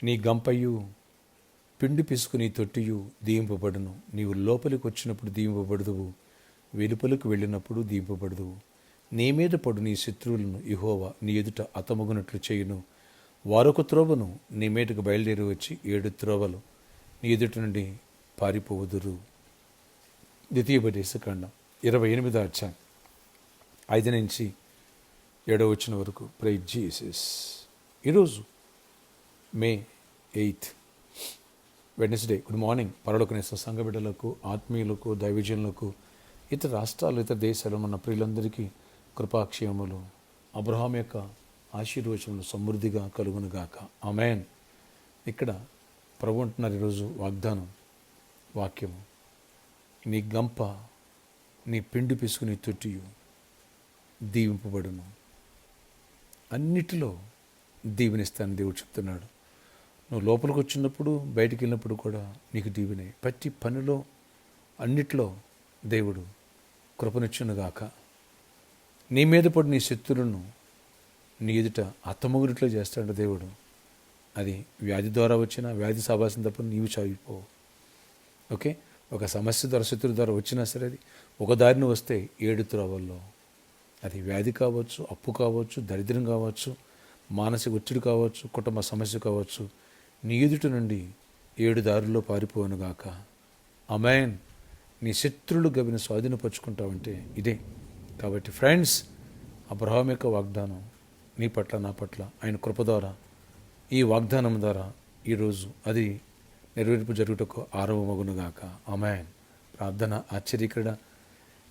నీ గంపయు పిండి పిసుకుని తొట్టియు దీవింపబడును. నీవు లోపలికి వచ్చినప్పుడు దీవింపబడదువు, వెలుపలికి వెళ్ళినప్పుడు దీవింపబడదువు. నీ మీద పడు నీ శత్రువులను యెహోవా నీ ఎదుట అతమగునట్లు చేయును. వారొక త్రోవను నీ మీదకు బయలుదేరి వచ్చి 7 త్రోవలు నీ ఎదుట నుండి పారిపోవుదురు. ద్వితీయోపదేశకాండం 28వ అధ్యాయం 5 నుంచి 7వ వచనం వరకు. Praise Jesus. ఈరోజు మే 8 వెడ్నెస్డే. Good morning. పరలోకనేశ్వర సంఘ బిడ్డలకు, ఆత్మీయులకు, దైవజనులకు, ఇతర రాష్ట్రాలు, ఇతర దేశాలు మన ప్రియులందరికీ కృపాక్షేమములు, అబ్రహాం యొక్క ఆశీర్వచనములు సమృద్ధిగా కలుగునుగాక. ఆమేన్. ఇక్కడ ప్రభు అంటున్నారు ఈరోజు వాగ్దానం, వాక్యము, నీ గంప నీ పిండి పిసుకుని తొట్టియు దీవింపబడును. అన్నిటిలో దీవెనిస్తానని దేవుడు చెప్తున్నాడు. నువ్వు లోపలికి వచ్చినప్పుడు, బయటికి వెళ్ళినప్పుడు కూడా నీకు దీవెనే. ప్రతి పనిలో, అన్నిట్లో దేవుడు కృపనిచ్చునుగాక. నీ మీద పడి నీ శత్రులను నీ ఎదుట అత్తమగురిట్లో చేస్తాడు దేవుడు. అది వ్యాధి ద్వారా వచ్చినా, వ్యాధి సావాసం తప్ప నీవు చావిపో. ఓకే, ఒక సమస్య ద్వారా, శత్రువు ద్వారా వచ్చినా సరే అది ఒక దారిని వస్తే 7 త్రోవల్లో, అది వ్యాధి కావచ్చు, అప్పు కావచ్చు, దరిద్రం కావచ్చు, మానసిక ఒత్తిడి కావచ్చు, కుటుంబ సమస్య కావచ్చు, నీ ఎదుటి నుండి 7 దారుల్లో పారిపోనుగాక. ఆమేన్. నీ శత్రులు గవిని స్వాధీనపరుచుకుంటావంటే ఇదే. కాబట్టి ఫ్రెండ్స్, అబ్రహాం యొక్క వాగ్దానం నీ పట్ల, నా పట్ల ఆయన కృప ద్వారా, ఈ వాగ్దానం ద్వారా ఈరోజు అది నెరవేర్పు జరుగుటకు ఆరంభమగునుగాక. ఆమేన్. ప్రార్థన ఆశ్చర్యకరణ.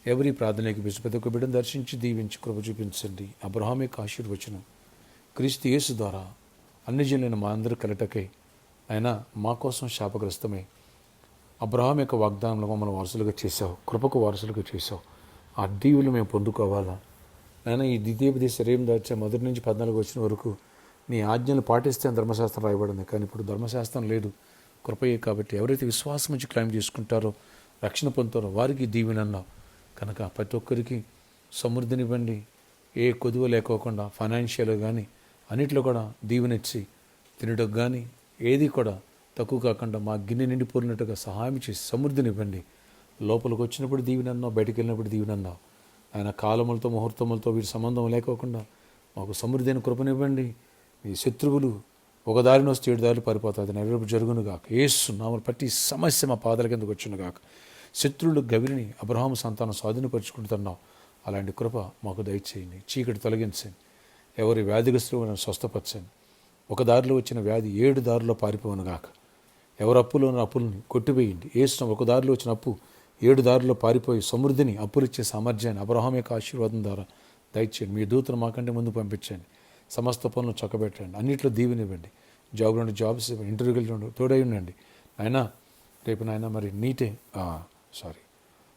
ఎవరి ప్రార్థనకి ప్రతి ఒక్క బిడ్డను దర్శించి దీవించి కృప చూపించండి. అబ్రహాం యొక్క ఆశీర్వచనం క్రీస్తు యేసు ద్వారా అన్ని జనులైన మా అందరూ కలటకై ఆయన మా కోసం శాపగ్రస్తమై అబ్రహాం యొక్క వాగ్దానంలో మమ్మల్ని వారసులుగా చేశావు, కృపకు వారసులుగా చేశావు. ఆ దీవులు మేము పొందుకోవాలా నాయన. ఈ ద్వితీయోపదేశ శరీరం దాచా 1 నుంచి 14 వచ్చిన వరకు నీ ఆజ్ఞలు పాటిస్తే ధర్మశాస్త్రం రాయబడింది. కానీ ఇప్పుడు ధర్మశాస్త్రం లేదు, కృపయే. కాబట్టి ఎవరైతే విశ్వాసం నుంచి క్లైమ్ చేసుకుంటారో, రక్షణ పొందుతారో వారికి దీవెనన్నావు కనుక ప్రతి ఒక్కరికి సమృద్ధినివ్వండి. ఏ కొదువ లేకోకుండా ఫైనాన్షియల్గా కానీ అన్నిట్లో కూడా దీవెనిచ్చి, తినడానికి కానీ ఏది కూడా తక్కువ కాకుండా మా గిన్నె నిండిపోయినట్టుగా సహాయం చేసి సమృద్ధినివ్వండి. లోపలికి వచ్చినప్పుడు దీవెనన్నావు, బయటికి వెళ్ళినప్పుడు దీవెనన్నావు. ఆయన కాలములతో, ముహూర్తములతో వీటి సంబంధం లేకోకుండా మాకు సమృద్ధి అయిన కృపనివ్వండి. మీ శత్రువులు ఒక దారిని వస్తే 7 దారులు పారిపోతాయి. అది నెరవేర్పు జరుగునుగాక. యేసు నామమున ప్రతి సమస్య మా పాదాల కిందకు వచ్చునుగాక. శత్రువులు గవిని అబ్రహాము సంతానం స్వాధీనపరుచుకుంటున్నావు. అలాంటి కృప మాకు దయచేయండి. చీకటి తొలగించండి. ఎవరి వ్యాధిగ్రస్తులను స్వస్థపరచండి. ఒక దారిలో వచ్చిన వ్యాధి 7 దారుల్లో పారిపోనుగాక. ఎవరు అప్పులో ఉన్న అప్పులని కొట్టివేయండి. యేసు ఒక దారిలో వచ్చిన అప్పు 7 దారుల్లో పారిపోయి సమృద్ధిని, అప్పులిచ్చే సామర్థ్యాన్ని అబ్రహాం యొక్క ఆశీర్వాదం ద్వారా దయచేయండి. మీ దూతను మాకంటే ముందు పంపించండి. సమస్త పనులు చక్కబెట్టండి. అన్నింటిలో దీవెనివ్వండి. జాబ్ నుండి జాబ్స్ ఇవ్వండి. ఇంటర్వ్యూలు తోడై ఉండండి. నాయనా రేపు నాయన మరి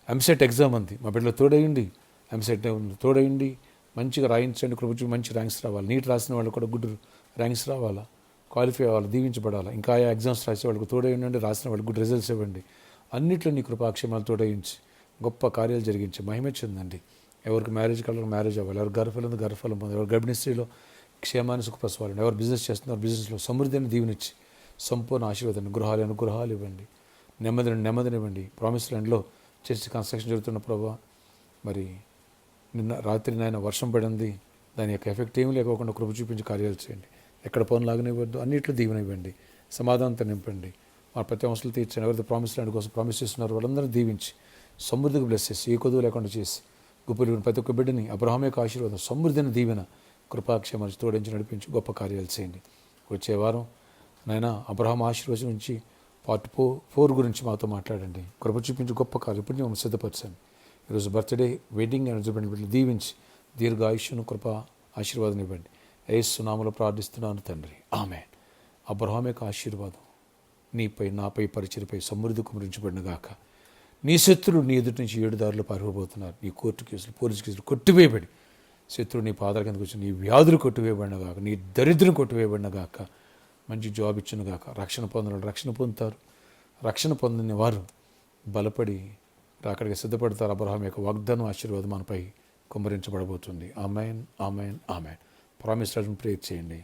ఎంసెట్ ఎగ్జామ్ ఉంది. మా బిడ్డలో తోడయండి. ఎంసెట్ తోడయండి. మంచిగా రాయించండి. కృప మంచి ర్యాంక్స్ రావాలి. నీట్ రాసిన వాళ్ళు కూడా గుడ్ ర్యాంక్స్ రావాలా, క్వాలిఫై అవ్వాలి, దీవించబడాలి. ఇంకా ఆ ఎగ్జామ్స్ రాసే వాళ్ళకి తోడై ఉండండి. రాసిన వాళ్ళకి గుడ్ రిజల్ట్స్ ఇవ్వండి. అన్నింటిలో నీ కృపాక్షేమాలు తోడయించి గొప్ప కార్యాలు జరిగించి మహిమ చెందండి. ఎవరికి మ్యారేజ్ కావాలో మ్యారేజ్ అవ్వాలి, ఎవరు గర్భఫలం గర్భఫలం పొందాలి, ఎవరు గర్భిణీ స్త్రీలో క్షేమాన్ని సుఖప్రసవాలండి, ఎవరు బిజినెస్ చేస్తున్నారు బిజినెస్లో సమృద్ధిని దీవెనిచ్చి సంపూర్ణ ఆశీర్వాదాన్ని, గృహాలు ఇవ్వండి, నెమ్మదినివ్వండి. ప్రామిస్ ల్యాండ్లో చర్చి కన్స్ట్రక్షన్ జరుగుతున్న ప్రభావ మరి నిన్న రాత్రి నాయన వర్షం పడింది. దాని యొక్క ఎఫెక్ట్ ఏమీ లేకోకుండా కృప చూపించి కార్యాలు చేయండి. ఎక్కడ పనులు లాగనివ్వద్దు. అన్నింటిలో దీవెన ఇవ్వండి. సమాధానంతో నింపండి. మా ప్రతి అవసరాలు తీర్చండి. ఎవరైతే ప్రామిస్ ల్యాండ్ కోసం ప్రామిస్ చేస్తున్నారు వాళ్ళందరూ దీవించి సమృద్ధికి బ్లెస్ చేసి, ఏ కొదువు లేకుండా చేసి గుప్పలు ప్రతి ఒక్క బిడ్డని అబ్రహాం యొక్క ఆశీర్వాదం, సమృద్ధిని దీవెన, కృపాక్షేమాన్ని తోడించి నడిపించి గొప్ప కార్యాలు చేయండి. వచ్చే వారం నాయన అబ్రహాం ఆశీర్వాదం నుంచి పార్ట్ 4 గురించి మాతో మాట్లాడండి. కృప చూపించి గొప్ప కార్యం ఇప్పుడు మమ్మల్ని సిద్ధపరచండి. ఈరోజు బర్త్డే, వెడ్డింగ్ అని బిడ్డలు దీవించి దీర్ఘ ఆయుష్ను, కృప ఆశీర్వాదం ఇవ్వండి. యేసు నామములో ప్రార్థిస్తున్నాను తండ్రి. ఆమేన్. అబ్రహాం యొక్క ఆశీర్వాదం నీపై, నాపై, పరిచయపై సమృద్ధి కుమరించబడినగాక. నీ శత్రులు నీ ఎదుటి నుంచి 7 దారులు పారిపోతున్నారు. నీ కోర్టు కేసులు, పోలీసు కేసులు కొట్టివేయబడి, శత్రువు నీ పాదాల కిందకు వచ్చి నీ వ్యాధులు కొట్టివేయబడినగాక, నీ దరిద్రం కొట్టివేయబడినగాక, మంచి జాబ్ ఇచ్చినగాక. రక్షణ పొందిన రక్షణ పొందుతారు. రక్షణ పొందిన వారు బలపడి అక్కడికి సిద్ధపడతారు. అబ్రహాం యొక్క వాగ్దానం, ఆశీర్వాదం మనపై కుమ్మరించబడబోతుంది. Amen, amen, amen. ప్రామిస్ రాజును ప్రేయర్ చేయండి.